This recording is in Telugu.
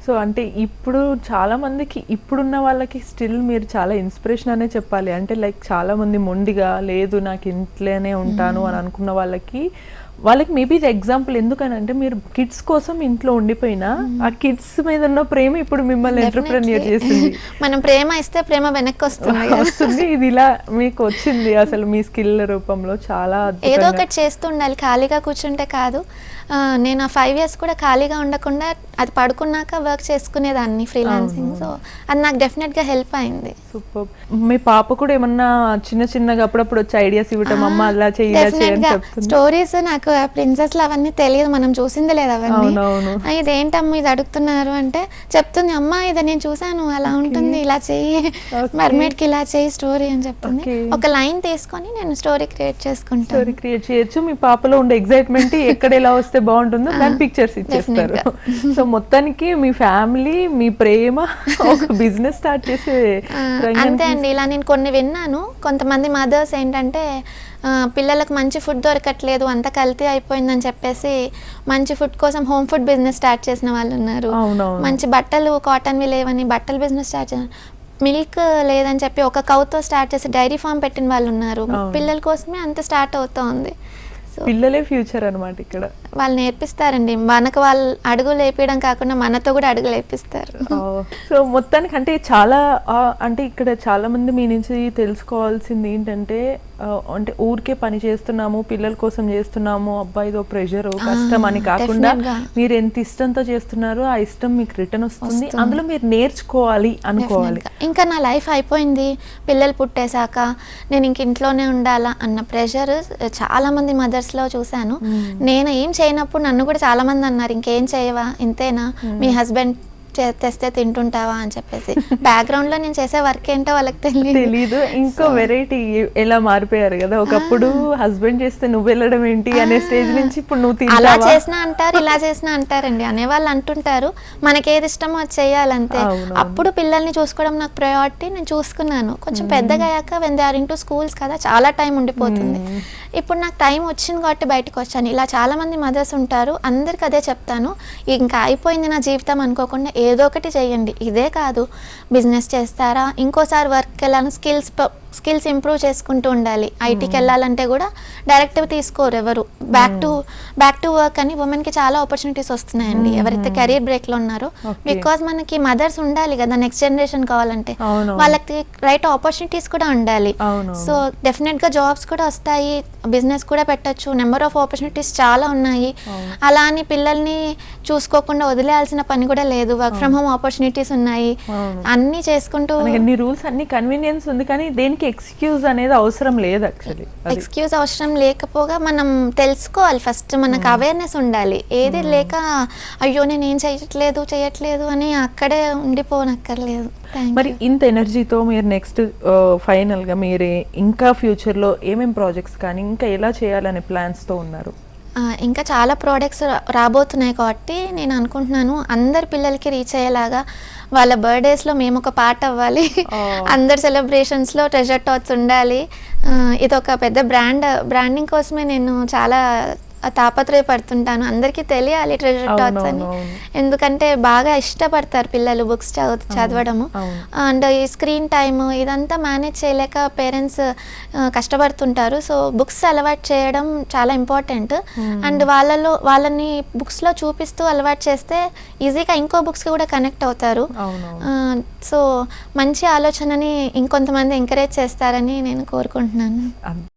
సో అంటే ఇప్పుడు చాలా మందికి ఇప్పుడున్న వాళ్ళకి స్టిల్ మీరు చాలా ఇన్స్పిరేషన్ అనే చెప్పాలి. అంటే లైక్ చాలా మంది మొండిగా లేదు నాకు ఇంట్లోనే ఉంటాను అని అనుకున్న వాళ్ళకి మేబీ ఇది ఎగ్జాంపుల్. ఎందుకనంటే మీరు కిడ్స్ కోసం ఇంట్లో ఉండిపోయినా ఆ కిడ్స్ మీద ఉన్న ప్రేమ ఇప్పుడు మిమ్మల్ని ఎంటర్‌ప్రెన్యూర్ చేసింది. మనం ప్రేమ ఇస్తే ప్రేమ వెనక్కి వస్తుంది. ఇది ఇలా మీకు వచ్చింది అసలు మీ స్కిల్ రూపంలో చాలా ఏదో ఒకటి చేస్తూ ఉండాలి, ఖాళీగా కూర్చుంటే కాదు. నేను ఆ 5 years కూడా ఖాళీగా ఉండకుండా అది పడుకున్నాక వర్క్ చేసుకునేదాన్ని ఫ్రీలాన్సింగ్. సో అది నాకు డెఫినెట్గా హెల్ప్ అయింది. సూపర్. మీ పాప కూడా ఏమన్నా చిన్నగా అప్పుడప్పుడు వచ్చి ఐడియాస్ ఇవ్వటం, అమ్మ అలా చెయ్యి అని చెప్తుంది. స్టోరీస్ నాకు ప్రిన్సెస్లు అవన్నీ తెలియదు, మనం చూసింది లేదు అవన్నీ. ఇదేంటమ్మా ఇది అడుగుతున్నారు అంటే చెప్తుంది, అమ్మ ఇది నేను చూసాను అలా ఉంటుంది, ఇలా చెయ్యి, మర్మేడ్ కి ఇలా చెయ్యి స్టోరీ అని చెప్తుంది. ఒక లైన్ తీసుకొని నేను స్టోరీ క్రియేట్ చేసుకుంటాను. స్టోరీ క్రియేట్ చేయొచ్చు. మీ పాపలో ఉండే ఎక్సైట్మెంట్ ఎక్కడ ఎలా వస్తే బాగుంటుందో దాని పిక్చర్స్ ఇచ్చేస్తారు. సో మొత్తానికి మీ ఫ్యామిలీ, మీ ప్రేమ ఒక బిజినెస్ స్టార్ట్ చేసే అంతే అండి. ఇలా నేను కొన్ని విన్నాను. కొంతమంది మదర్స్ ఏంటంటే పిల్లలకు మంచి ఫుడ్ దొరకట్లేదు, అంత కల్తీ అయిపోయిందని చెప్పేసి మంచి ఫుడ్ కోసం హోమ్ ఫుడ్ బిజినెస్ స్టార్ట్ చేసిన వాళ్ళు ఉన్నారు. మంచి బట్టలు కాటన్వి లేవని బట్టలు బిజినెస్ స్టార్ట్ చేసిన, మిల్క్ లేదని చెప్పి ఒక కౌతో స్టార్ట్ చేసి డైరీ ఫామ్ పెట్టిన వాళ్ళు ఉన్నారు. పిల్లల కోసమే అంత స్టార్ట్ అవుతా ఉంది. పిల్లలే ఫ్యూచర్ అన్నమాట. ఇక్కడ వాళ్ళు నేర్పిస్తారండి, మనకు వాళ్ళు అడుగులు వేయడం కాకుండా మనతో కూడా అడుగులు వేపిస్తారు. సో మొత్తానికి అంటే చాలా అంటే ఇక్కడ చాలా మంది మీ నుంచి తెలుసుకోవాల్సింది ఏంటంటే అంటే ఊరికే పని చేస్తున్నాము, పిల్లల కోసం చేస్తున్నాము, అబ్బాయి ఇదో ప్రెషర్ కష్టం అని కాకుండా మీరు ఎంత ఇష్టంతో చేస్తున్నారో ఆ ఇష్టం మీకు రిటర్న్ వస్తుంది. అందులో మీరు నేర్చుకోవాలి అనుకోవాలి. ఇంకా నా లైఫ్ అయిపోయింది, పిల్లలు పుట్టేశాక నేను ఇంక ఇంట్లోనే ఉండాలా అన్న ప్రెషర్ చాలా మంది మదర్స్ లో చూశాను. నేను ఏం చేయనప్పుడు నన్ను కూడా చాలా మంది అన్నారు, ఇంకేం చేయవా, ఇంతేనా, మీ హస్బెండ్ తెస్తే తింటుంటావా అని చెప్పేసి. బ్యాక్గ్రౌండ్ లో నేను చేసే వర్క్ ఏంటో వాళ్ళకి తెలియదు. ఇంకో వెరైటీ ఎలా మారిపోయారు కదా, ఒకప్పుడు హస్బెండ్ చేస్తే నువ్వు వెళ్ళడం ఏంటి అనే స్టేజ్ నుంచి ఇప్పుడు నువ్వు అలా చేసినా అంటారు, ఇలా చేసినా అంటారండి, అనేవాళ్ళు అంటుంటారు. మనకి ఏది ఇష్టమో అది చేయాలంతే. అప్పుడు పిల్లల్ని చూసుకోవడం నాకు ప్రయారిటీ, నేను చూసుకున్నాను. కొంచెం పెద్దగా అయ్యాక when they are into schools కదా, చాలా టైం ఉండిపోతుంది. ఇప్పుడు నాకు టైం వచ్చింది కాబట్టి బయటకు వచ్చాను. ఇలా చాలా మంది మదర్స్ ఉంటారు, అందరికి అదే చెప్తాను, ఇంకా అయిపోయింది నా జీవితం అనుకోకుండా ఏదో ఒకటి చేయండి. ఇదే కాదు, బిజినెస్ చేస్తారా, ఇంకోసారి వర్క్ వెళ్ళాలని స్కిల్స్ ఇంప్రూవ్ చేసుకుంటూ ఉండాలి. ఐటీకి వెళ్ళాలంటే కూడా డైరెక్ట్ తీసుకోరు ఎవరు, బ్యాక్ టు వర్క్ అని ఉమెన్కి చాలా ఆపర్చునిటీస్ వస్తున్నాయండి ఎవరైతే కెరీర్ బ్రేక్లో ఉన్నారో. బికాజ్ మనకి మదర్స్ ఉండాలి కదా, నెక్స్ట్ జనరేషన్ కావాలంటే వాళ్ళకి రైట్ ఆపర్చునిటీస్ కూడా ఉండాలి. సో డెఫినెట్గా జాబ్స్ కూడా వస్తాయి, బిజినెస్ కూడా పెట్టచ్చు, నెంబర్ ఆఫ్ ఆపర్చునిటీస్ చాలా ఉన్నాయి. అలా అని పిల్లల్ని చూసుకోకుండా వదిలేయాల్సిన పని కూడా లేదు. వర్క్ ఫ్రమ్ హోమ్ ఆపర్చునిటీస్ ఉన్నాయి, అన్ని చేసుకుంటూ. అన్ని రూల్స్, అన్ని కన్వీనియన్స్ ఉంది, కానీ దేనికి ఎక్స్క్యూజ్ అనేది అవసరం లేదు. యాక్చువల్లీ ఎక్స్క్యూజ్ అవసరం లేకపోగా మనం తెలుసుకోవాలి ఫస్ట్, మనకు అవేర్నెస్ ఉండాలి. ఏది లేక అయ్యో నేను ఏం చేయట్లేదు అని అక్కడే ఉండిపోనక్కర్లేదు. మరి ఇంత ఎనర్జీతో మీరు నెక్స్ట్ ఫైనల్గా మీరు ఇంకా ఫ్యూచర్లో ఏమేమి ప్రాజెక్ట్స్ కానీ ఇంకా ఎలా చేయాలనే ప్లాన్స్తో ఉన్నారు? ఇంకా చాలా ప్రోడక్ట్స్ రాబోతున్నాయి కాబట్టి నేను అనుకుంటున్నాను అందరి పిల్లలకి రీచ్ అయ్యేలాగా, వాళ్ళ బర్త్డేస్లో మేము ఒక పార్ట్ అవ్వాలి, అందరి సెలబ్రేషన్స్లో ట్రెజర్ టాట్స్ ఉండాలి. ఇది ఒక పెద్ద బ్రాండింగ్ కోసమే నేను చాలా తాపత్రయపడుతుంటాను. అందరికీ తెలియాలి ట్రెజర్ టాట్స్ అని, ఎందుకంటే బాగా ఇష్టపడతారు పిల్లలు బుక్స్ చదవడము. అండ్ ఈ స్క్రీన్ టైమ్ ఇదంతా మేనేజ్ చేయలేక పేరెంట్స్ కష్టపడుతుంటారు. సో బుక్స్ అలవాటు చేయడం చాలా ఇంపార్టెంట్. అండ్ వాళ్ళని బుక్స్లో చూపిస్తూ అలవాటు చేస్తే ఈజీగా ఇంకో బుక్స్కి కూడా కనెక్ట్ అవుతారు. సో మంచి ఆలోచనని ఇంకొంతమంది ఎంకరేజ్ చేస్తారని నేను కోరుకుంటున్నాను.